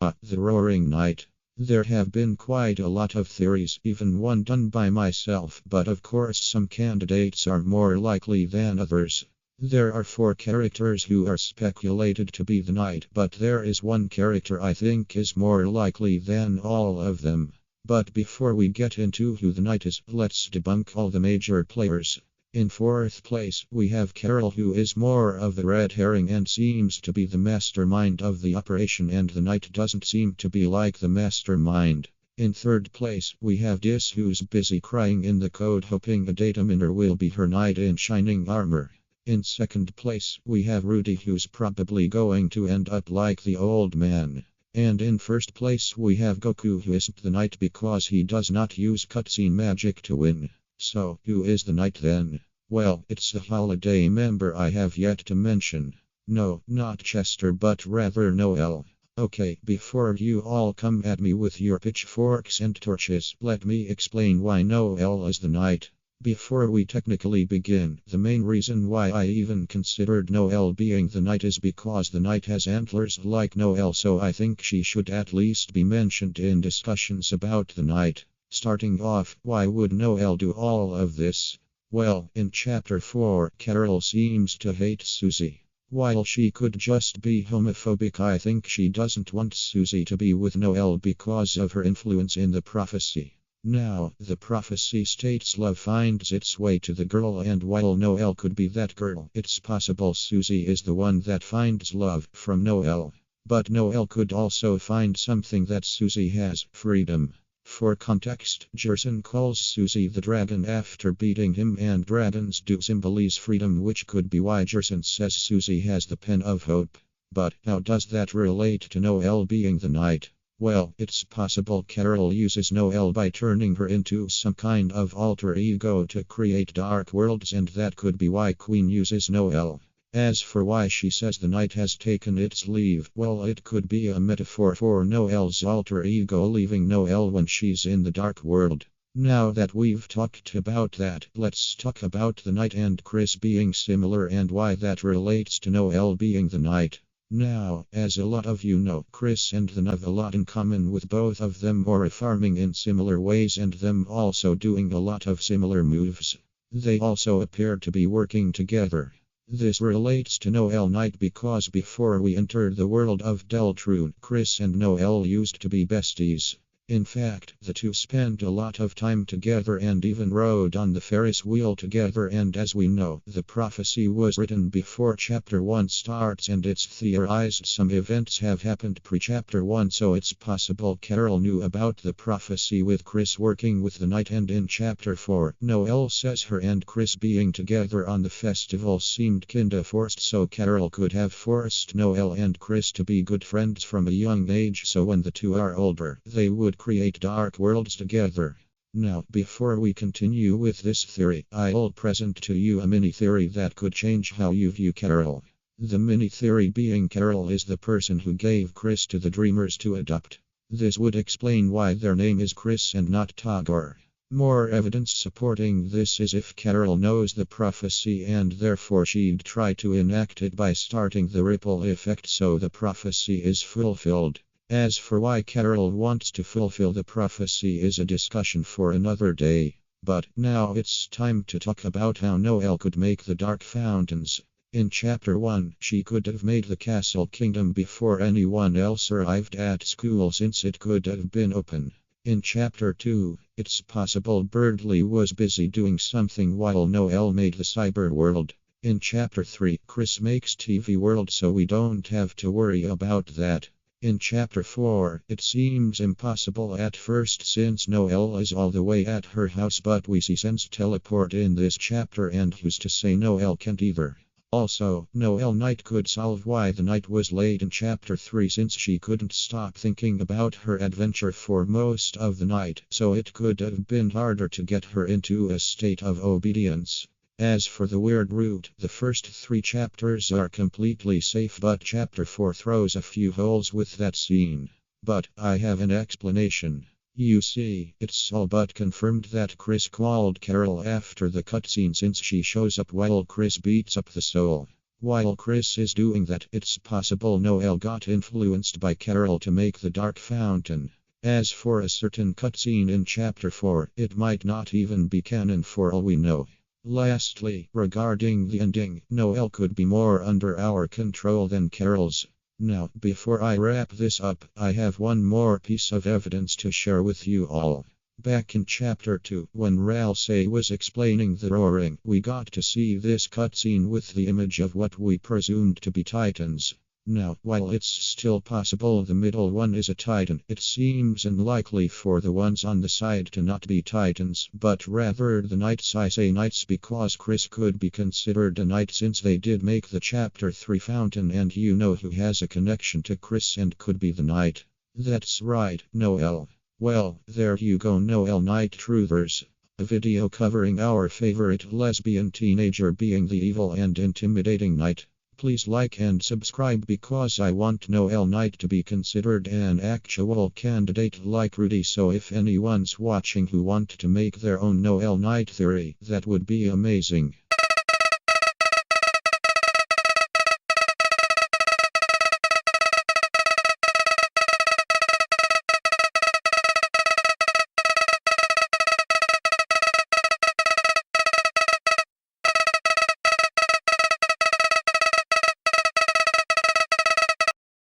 The Roaring Night. There have been quite a lot of theories, even one done by myself, but of course some candidates are more likely than others. There are 4 characters who are speculated to be the Knight, but there is one character I think is more likely than all of them. But before we get into who the Knight is, let's debunk all the major players. In 4th place, we have Carol, who is more of a red herring and seems to be the mastermind of the operation, and the Knight doesn't seem to be like the mastermind. In 3rd place, we have Dis, who's busy crying in the code hoping a data miner will be her knight in shining armor. In 2nd place, we have Rudy, who's probably going to end up like the old man. And in 1st place, we have Goku, who isn't the Knight because he does not use cutscene magic to win. So, who is the Knight then? Well, it's a holiday member I have yet to mention. No, not Chester, but rather Noelle. Okay, before you all come at me with your pitchforks and torches, let me explain why Noelle is the Knight. Before we technically begin, the main reason why I even considered Noelle being the Knight is because the Knight has antlers like Noelle, so I think she should at least be mentioned in discussions about the Knight. Starting off, why would Noelle do all of this? Well, in Chapter 4, Carol seems to hate Susie. While she could just be homophobic, I think she doesn't want Susie to be with Noelle because of her influence in the prophecy. Now, the prophecy states love finds its way to the girl, and while Noelle could be that girl, it's possible Susie is the one that finds love from Noelle. But Noelle could also find something that Susie has: freedom. For context, Jerson calls Susie the dragon after beating him, and dragons do symbolize freedom, which could be why Jerson says Susie has the pen of hope. But how does that relate to Noelle being the Knight? Well, it's possible Carol uses Noelle by turning her into some kind of alter ego to create dark worlds, and that could be why Queen uses Noelle. As for why she says the Knight has taken its leave, well, it could be a metaphor for Noelle's alter ego leaving Noelle when she's in the dark world. Now that we've talked about that, let's talk about the Knight and Kris being similar and why that relates to Noelle being the Knight. Now, as a lot of you know, Kris and the Knight have a lot in common, with both of them aura farming in similar ways and them also doing a lot of similar moves. They also appear to be working together. This relates to Noelle Knight because before we entered the world of Deltarune, Kris and Noelle used to be besties. In fact, the two spent a lot of time together and even rode on the Ferris wheel together, and as we know, the prophecy was written before Chapter 1 starts, and it's theorized some events have happened pre-Chapter 1, so it's possible Carol knew about the prophecy with Kris working with the Knight. And in Chapter 4, Noelle says her and Kris being together on the festival seemed kinda forced, so Carol could have forced Noelle and Kris to be good friends from a young age, so when the two are older, they would create dark worlds together. Now, before we continue with this theory, I'll present to you a mini-theory that could change how you view Carol. The mini-theory being Carol is the person who gave Kris to the Dreamers to adopt. This would explain why their name is Kris and not Tagore. More evidence supporting this is if Carol knows the prophecy and therefore she'd try to enact it by starting the ripple effect so the prophecy is fulfilled. As for why Carol wants to fulfill the prophecy is a discussion for another day. But now it's time to talk about how Noelle could make the dark fountains. In Chapter 1, she could have made the castle kingdom before anyone else arrived at school since it could have been open. In Chapter 2, it's possible Birdly was busy doing something while Noelle made the cyber world. In Chapter 3, Kris makes TV world, so we don't have to worry about that. In Chapter 4, it seems impossible at first since Noelle is all the way at her house, but we see Sense teleport in this chapter, and who's to say Noelle can't either. Also, Noelle Knight could solve why the Knight was late in Chapter 3 since she couldn't stop thinking about her adventure for most of the night, so it could have been harder to get her into a state of obedience. As for the weird route, the first 3 chapters are completely safe, but Chapter 4 throws a few holes with that scene. But I have an explanation. You see, it's all but confirmed that Kris called Carol after the cutscene since she shows up while Kris beats up the soul. While Kris is doing that, it's possible Noelle got influenced by Carol to make the dark fountain. As for a certain cutscene in Chapter 4, it might not even be canon for all we know. Lastly, regarding the ending, Noelle could be more under our control than Carol's. Now, before I wrap this up, I have one more piece of evidence to share with you all. Back in Chapter 2, when Ralsei was explaining the roaring, we got to see this cutscene with the image of what we presumed to be titans. Now, while it's still possible the middle one is a titan, it seems unlikely for the ones on the side to not be titans, but rather the knights. I say knights because Kris could be considered a knight since they did make the Chapter 3 fountain, and you know who has a connection to Kris and could be the knight. That's right, Noelle. Well, there you go, Noelle Night Truthers. A video covering our favorite lesbian teenager being the evil and intimidating knight. Please like and subscribe because I want Noelle Knight to be considered an actual candidate like Rudy, so if anyone's watching who want to make their own Noelle Knight theory, that would be amazing.